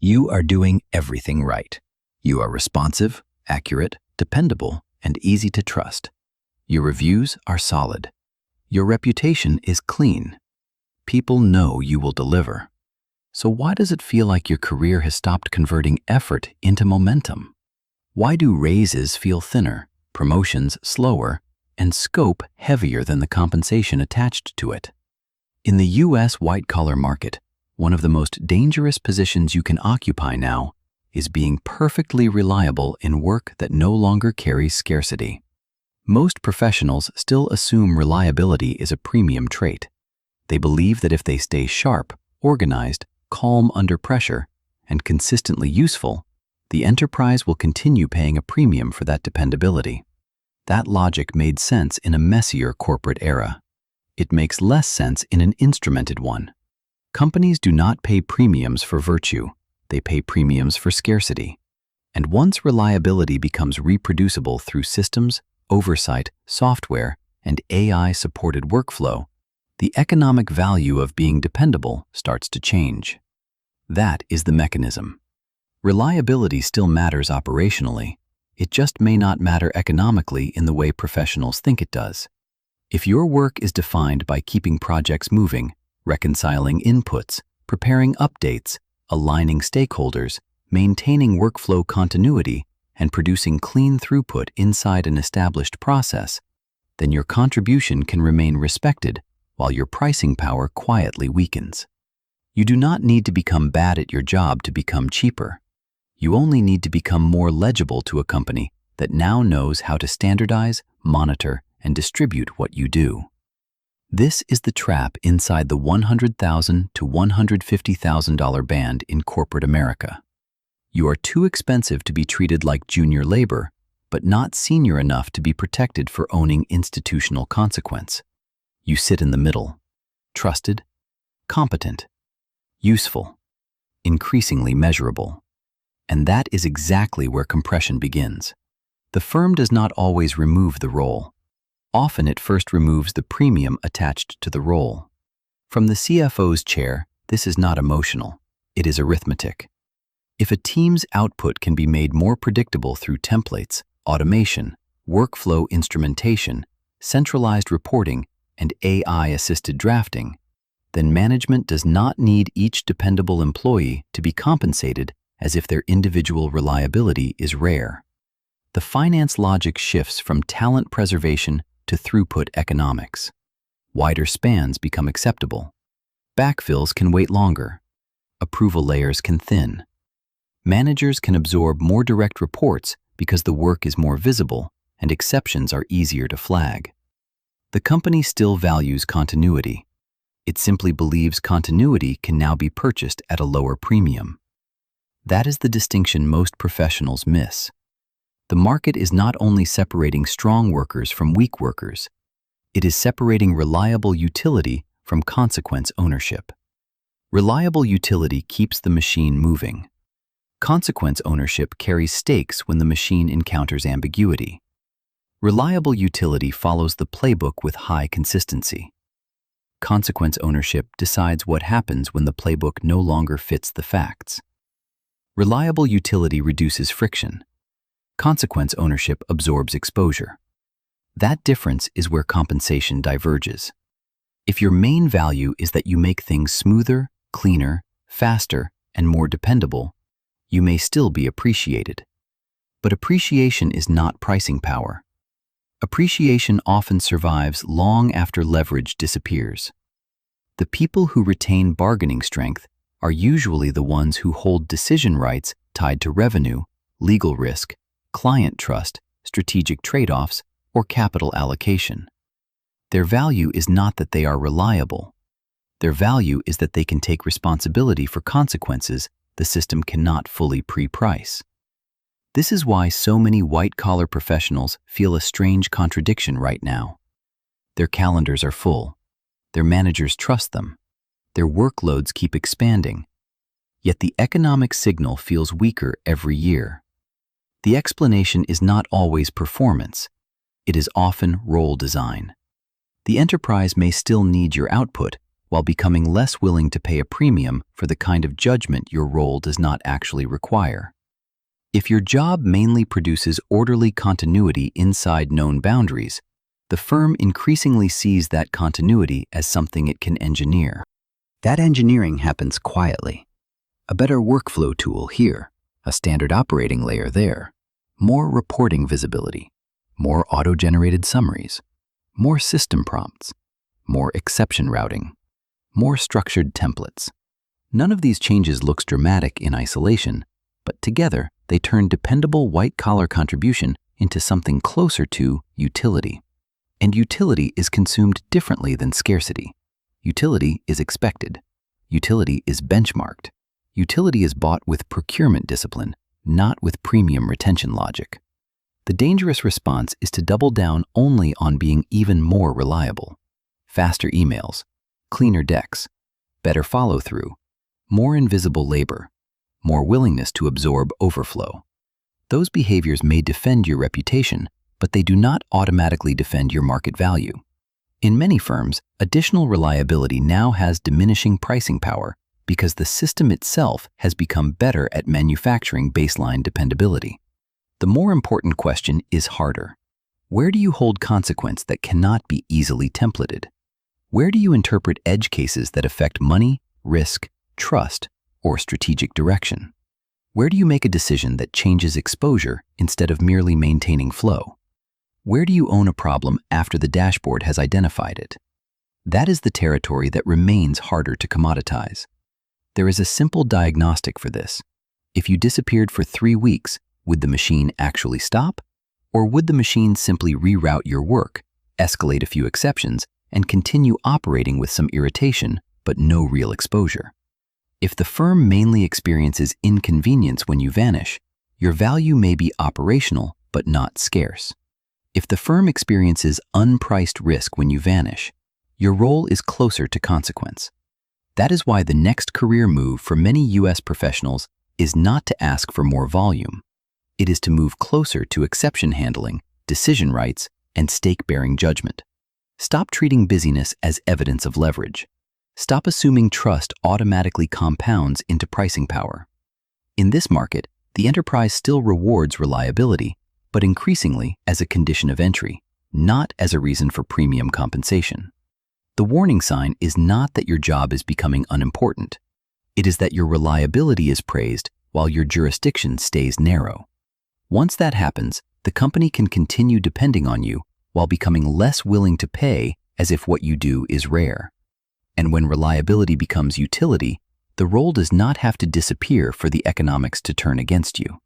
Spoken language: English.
You are doing everything right. You are responsive, accurate, dependable, and easy to trust. Your reviews are solid. Your reputation is clean. People know you will deliver. So why does it feel like your career has stopped converting effort into momentum? Why do raises feel thinner, promotions slower, and scope heavier than the compensation attached to it? In the U.S. white-collar market, one of the most dangerous positions you can occupy now is being perfectly reliable in work that no longer carries scarcity. Most professionals still assume reliability is a premium trait. They believe that if they stay sharp, organized, calm under pressure, and consistently useful, the enterprise will continue paying a premium for that dependability. That logic made sense in a messier corporate era. It makes less sense in an instrumented one. Companies do not pay premiums for virtue, they pay premiums for scarcity. And once reliability becomes reproducible through systems, oversight, software, and AI-supported workflow, the economic value of being dependable starts to change. That is the mechanism. Reliability still matters operationally. It just may not matter economically in the way professionals think it does. If your work is defined by keeping projects moving, reconciling inputs, preparing updates, aligning stakeholders, maintaining workflow continuity, and producing clean throughput inside an established process, then your contribution can remain respected while your pricing power quietly weakens. You do not need to become bad at your job to become cheaper. You only need to become more legible to a company that now knows how to standardize, monitor, and distribute what you do. This is the trap inside the $100,000 to $150,000 band in corporate America. You are too expensive to be treated like junior labor, but not senior enough to be protected for owning institutional consequence. You sit in the middle, trusted, competent, useful, increasingly measurable. And that is exactly where compression begins. The firm does not always remove the role. Often it first removes the premium attached to the role. From the CFO's chair, this is not emotional, it is arithmetic. If a team's output can be made more predictable through templates, automation, workflow instrumentation, centralized reporting, and AI-assisted drafting, then management does not need each dependable employee to be compensated as if their individual reliability is rare. The finance logic shifts from talent preservation to throughput economics. Wider spans become acceptable. Backfills can wait longer. Approval layers can thin. Managers can absorb more direct reports because the work is more visible and exceptions are easier to flag. The company still values continuity. It simply believes continuity can now be purchased at a lower premium. That is the distinction most professionals miss. The market is not only separating strong workers from weak workers, it is separating reliable utility from consequence ownership. Reliable utility keeps the machine moving. Consequence ownership carries stakes when the machine encounters ambiguity. Reliable utility follows the playbook with high consistency. Consequence ownership decides what happens when the playbook no longer fits the facts. Reliable utility reduces friction. Consequence ownership absorbs exposure. That difference is where compensation diverges. If your main value is that you make things smoother, cleaner, faster, and more dependable, you may still be appreciated. But appreciation is not pricing power. Appreciation often survives long after leverage disappears. The people who retain bargaining strength are usually the ones who hold decision rights tied to revenue, legal risk, client trust, strategic trade-offs, or capital allocation. Their value is not that they are reliable. Their value is that they can take responsibility for consequences the system cannot fully pre-price. This is why so many white-collar professionals feel a strange contradiction right now. Their calendars are full. Their managers trust them. Their workloads keep expanding. Yet the economic signal feels weaker every year. The explanation is not always performance. It is often role design. The enterprise may still need your output, while becoming less willing to pay a premium for the kind of judgment your role does not actually require. If your job mainly produces orderly continuity inside known boundaries, the firm increasingly sees that continuity as something it can engineer. That engineering happens quietly. A better workflow tool here, a standard operating layer there, more reporting visibility, more auto-generated summaries, more system prompts, more exception routing, more structured templates. None of these changes looks dramatic in isolation, but together they turn dependable white-collar contribution into something closer to utility. And utility is consumed differently than scarcity. Utility is expected. Utility is benchmarked. Utility is bought with procurement discipline, not with premium retention logic. The dangerous response is to double down only on being even more reliable. Faster emails, cleaner decks, better follow-through, more invisible labor, more willingness to absorb overflow. Those behaviors may defend your reputation, but they do not automatically defend your market value. In many firms, additional reliability now has diminishing pricing power because the system itself has become better at manufacturing baseline dependability. The more important question is harder. Where do you hold consequence that cannot be easily templated? Where do you interpret edge cases that affect money, risk, trust, or strategic direction? Where do you make a decision that changes exposure instead of merely maintaining flow? Where do you own a problem after the dashboard has identified it? That is the territory that remains harder to commoditize. There is a simple diagnostic for this. If you disappeared for 3 weeks, would the machine actually stop? Or would the machine simply reroute your work, escalate a few exceptions, and continue operating with some irritation but no real exposure? If the firm mainly experiences inconvenience when you vanish, your value may be operational but not scarce. If the firm experiences unpriced risk when you vanish, your role is closer to consequence. That is why the next career move for many U.S. professionals is not to ask for more volume. It is to move closer to exception handling, decision rights, and stake-bearing judgment. Stop treating busyness as evidence of leverage. Stop assuming trust automatically compounds into pricing power. In this market, the enterprise still rewards reliability, but increasingly as a condition of entry, not as a reason for premium compensation. The warning sign is not that your job is becoming unimportant. It is that your reliability is praised while your jurisdiction stays narrow. Once that happens, the company can continue depending on you while becoming less willing to pay as if what you do is rare. And when reliability becomes utility, the role does not have to disappear for the economics to turn against you.